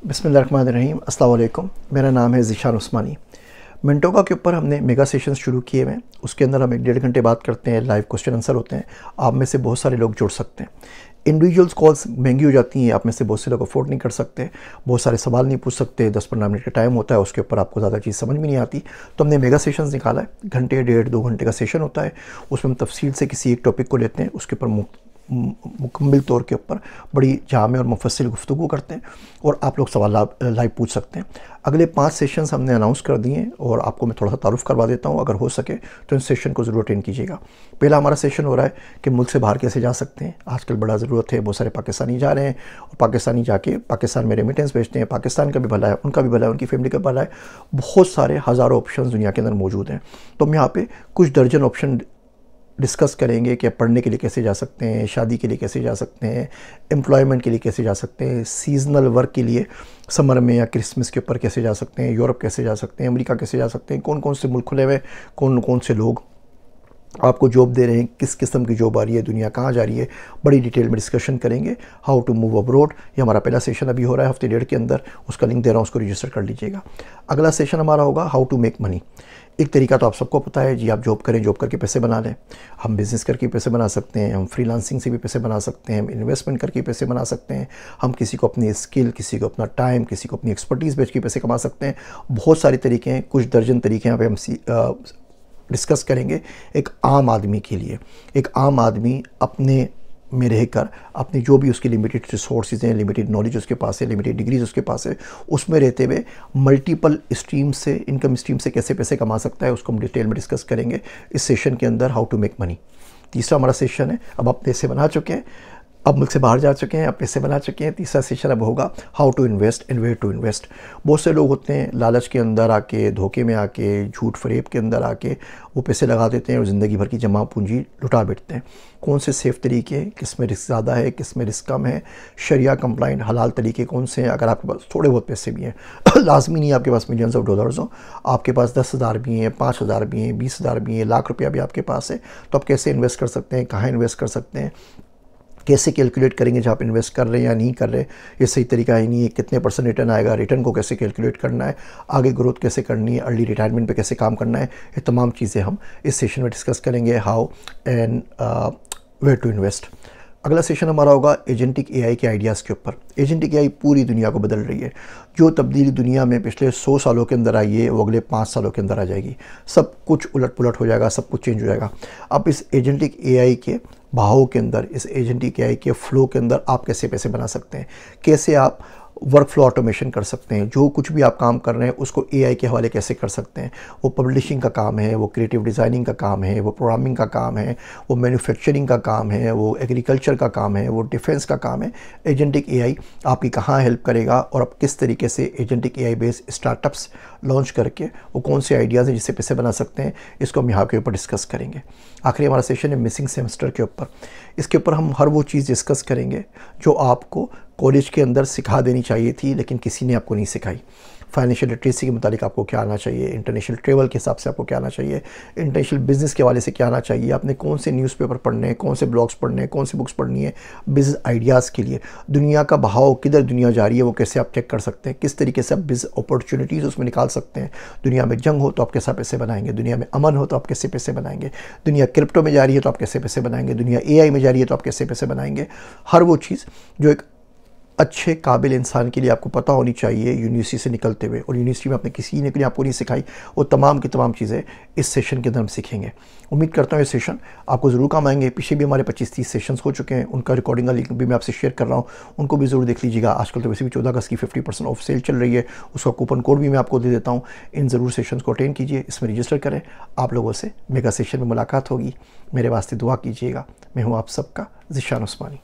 बिस्मिल्लाहिर्रहमानिर्रहीम, अस्सलाम वालेकुम। मेरा नाम है ज़ीशान उस्मानी। मिंटोका के ऊपर हमने मेगा सेशंस शुरू किए हुए हैं। उसके अंदर हम 1-1.5 घंटे बात करते हैं, लाइव क्वेश्चन आंसर होते हैं। आप में से बहुत सारे लोग जुड़ सकते हैं। इंडिविजुअल्स कॉल्स महंगी हो जाती हैं, आप में से बहुत से लोग अफोर्ड नहीं कर सकते, बहुत सारे सवाल नहीं पूछ सकते, 10-15 मिनट का टाइम होता है, उसके ऊपर आपको ज़्यादा चीज़ समझ में नहीं आती। तो हमने मेगा सेशंस निकाला है। घंटे, 1.5-2 घंटे का सेशन होता है। उसमें हम तफसील से किसी एक टॉपिक को लेते हैं, उसके ऊपर मुकम्मल तौर के ऊपर बड़ी जामे और मुफस्सिल गुफ्तगू करते हैं और आप लोग सवाल लाइव पूछ सकते हैं। अगले 5 सेशंस हमने अनाउंस कर दिए हैं और आपको मैं थोड़ा सा तारुफ करवा देता हूं। अगर हो सके तो इन सेशन को ज़रूर अटेंड कीजिएगा। पहला हमारा सेशन हो रहा है कि मुल्क से बाहर कैसे जा सकते हैं। आजकल बड़ा ज़रूरत है, बहुत सारे पाकिस्तानी जा रहे हैं और पाकिस्तानी जाके पाकिस्तान में रेमिटेंस भेजते हैं। पाकिस्तान का भी भला है, उनका भी भला है, उनकी फैमिली का भला है। बहुत सारे हज़ारों ऑप्शन दुनिया के अंदर मौजूद हैं। तो हम यहाँ पर कुछ दर्जन ऑप्शन डिस्कस करेंगे कि पढ़ने के लिए कैसे जा सकते हैं, शादी के लिए कैसे जा सकते हैं, एम्प्लॉयमेंट के लिए कैसे जा सकते हैं, सीजनल वर्क के लिए समर में या क्रिसमस के ऊपर कैसे जा सकते हैं, यूरोप कैसे जा सकते हैं, अमेरिका कैसे जा सकते हैं, कौन कौन से मुल्क खुले हुए, कौन कौन से लोग आपको जॉब दे रहे हैं, किस किस्म की जॉब आ रही है, दुनिया कहाँ जा रही है, बड़ी डिटेल में डिस्कशन करेंगे। हाउ टू मूव अब्रॉड, ये हमारा पहला सेशन अभी हो रहा है हफ्ते 1.5 के अंदर। उसका लिंक दे रहा हूँ, उसको रजिस्टर कर लीजिएगा। अगला सेशन हमारा होगा हाउ टू मेक मनी। एक तरीका तो आप सबको पता है जी, आप जॉब करें, जॉब करके पैसे बना लें। हम बिज़नेस करके पैसे बना सकते हैं, हम फ्रीलांसिंग से भी पैसे बना सकते हैं, हम इन्वेस्टमेंट करके पैसे बना सकते हैं, हम किसी को अपनी स्किल, किसी को अपना टाइम, किसी को अपनी एक्सपर्टीज़ बेच के पैसे कमा सकते हैं। बहुत सारे तरीके हैं, कुछ दर्जन तरीके यहाँ पे हम डिस्कस करेंगे। एक आम आदमी के लिए, एक आम आदमी अपने में रहकर अपने जो भी उसकी लिमिटेड रिसोर्सेज हैं, लिमिटेड नॉलेज उसके पास है, लिमिटेड डिग्रीज उसके पास है, उसमें रहते हुए मल्टीपल स्ट्रीम से, इनकम स्ट्रीम से कैसे पैसे कमा सकता है, उसको हम डिटेल में डिस्कस करेंगे इस सेशन के अंदर, हाउ टू मेक मनी। तीसरा हमारा सेशन है, अब आप पैसे बना चुके हैं, अब मुल्क से बाहर जा चुके हैं, आप पैसे बना चुके हैं। तीसरा सेशन अब होगा how to invest and where to invest. बहुत से लोग होते हैं लालच के अंदर आके, धोखे में आके, झूठ फरेब के अंदर आके वो पैसे लगा देते हैं और ज़िंदगी भर की जमा पूंजी लुटा बैठते हैं। कौन से सेफ़ तरीके, किस में रिस्क ज़्यादा है, किस में रिस्क कम है, शरिया कंप्लाइंट हलाल तरीके कौन से हैं। अगर आपके पास थोड़े बहुत पैसे भी हैं, लाजमी नहीं आपके पास मिलियंस ऑफ डॉलर्स हो, आपके पास 10,000 भी हैं, 5,000 भी हैं, 20,000 भी हैं, लाख रुपया भी आपके पास है, तो आप कैसे इन्वेस्ट कर सकते हैं, कहाँ इन्वेस्ट कर सकते हैं, कैसे कैलकुलेट करेंगे जब आप इन्वेस्ट कर रहे हैं या नहीं कर रहे, ये सही तरीका ही नहीं है। कितने % रिटर्न आएगा, रिटर्न को कैसे कैलकुलेट करना है, आगे ग्रोथ कैसे करनी है, अर्ली रिटायरमेंट पे कैसे काम करना है, ये तमाम चीज़ें हम इस सेशन में डिस्कस करेंगे। How and where to invest. अगला सेशन हमारा होगा एजेंटिक एआई के आइडियाज़ के ऊपर। एजेंटिक एआई पूरी दुनिया को बदल रही है। जो तब्दीली दुनिया में पिछले 100 सालों के अंदर आई है, वो अगले 5 सालों के अंदर आ जाएगी। सब कुछ उलट पुलट हो जाएगा, सब कुछ चेंज हो जाएगा। अब इस एजेंटिक एआई के बहाव के अंदर, इस एजेंटिक एआई के फ्लो के अंदर आप कैसे पैसे बना सकते हैं, कैसे आप वर्क फ्लो ऑटोमेशन कर सकते हैं, जो कुछ भी आप काम कर रहे हैं उसको एआई के हवाले कैसे कर सकते हैं। वो पब्लिशिंग का काम है, वो क्रिएटिव डिज़ाइनिंग का काम है, वो प्रोग्रामिंग का काम है, वो मैन्युफैक्चरिंग का काम है, वो एग्रीकल्चर का काम है, वो डिफेंस का काम है। एजेंटिक एआई आपकी कहाँ हेल्प करेगा और आप किस तरीके से agentic AI based startups launch करके वो कौन से आइडियाज़ हैं जिससे पैसे बना सकते हैं, इसको हम यहाँ के ऊपर डिस्कस करेंगे। आखिरी हमारा सेशन है मिसिंग सेमेस्टर के ऊपर। इसके ऊपर हम हर वो चीज़ डिस्कस करेंगे जो आपको कॉलेज के अंदर सिखा देनी चाहिए थी लेकिन किसी ने आपको नहीं सिखाई। फाइनेंशियल लिटरेसी के मुतालिक आपको क्या आना चाहिए, इंटरनेशनल ट्रेवल के हिसाब से आपको क्या आना चाहिए, इंटरनेशनल बिज़नेस के हवाले से क्या आना चाहिए, आपने कौन से न्यूज़पेपर पढ़ने हैं, कौन से ब्लॉग्स पढ़ने हैं, कौन सी बुक्स पढ़नी है बिज़नेस आइडियाज़ के लिए। दुनिया का बहाव, किधर दुनिया जा रही है वो कैसे आप चेक कर सकते हैं, किस तरीके से आप बिज़नेस अपॉर्चुनिटीज़ उसमें निकाल सकते हैं। दुनिया में जंग हो तो आप कैसे पैसे बनाएंगे, दुनिया में अमन हो तो आप कैसे पैसे बनाएंगे, दुनिया क्रिप्टो में जा रही है तो आप कैसे पैसे बनाएंगे, दुनिया एआई में जा रही है तो आप कैसे पैसे बनाएंगे। हर वो चीज़ जो एक अच्छे काबिल इंसान के लिए आपको पता होनी चाहिए यूनिवर्सिटी से निकलते हुए, और यूनिवर्सिटी में आपने किसी ने भी आपको नहीं सिखाई, वो तमाम की तमाम चीज़ें इस सेशन के अंदर हम सीखेंगे। उम्मीद करता हूँ ये सेशन आपको ज़रूर काम आएंगे। पीछे भी हमारे 25-30 सेशंस हो चुके हैं, उनका रिकॉर्डिंग का लिंक भी मैं आपसे शेयर कर रहा हूँ, उनको भी ज़रूर देख लीजिएगा। आजकल तो वैसे भी 14 अगस्त की 50% ऑफ सेल चल रही है, उसका कूपन कोड भी मैं आपको दे देता हूँ। इन ज़रूर सेशंस को अटेंड कीजिए, इसमें रजिस्टर करें। आप लोगों से मेगा सेशन में मुलाकात होगी। मेरे वास्ते दुआ कीजिएगा। मैं हूँ आप सबका ज़ीशान उस्मानी।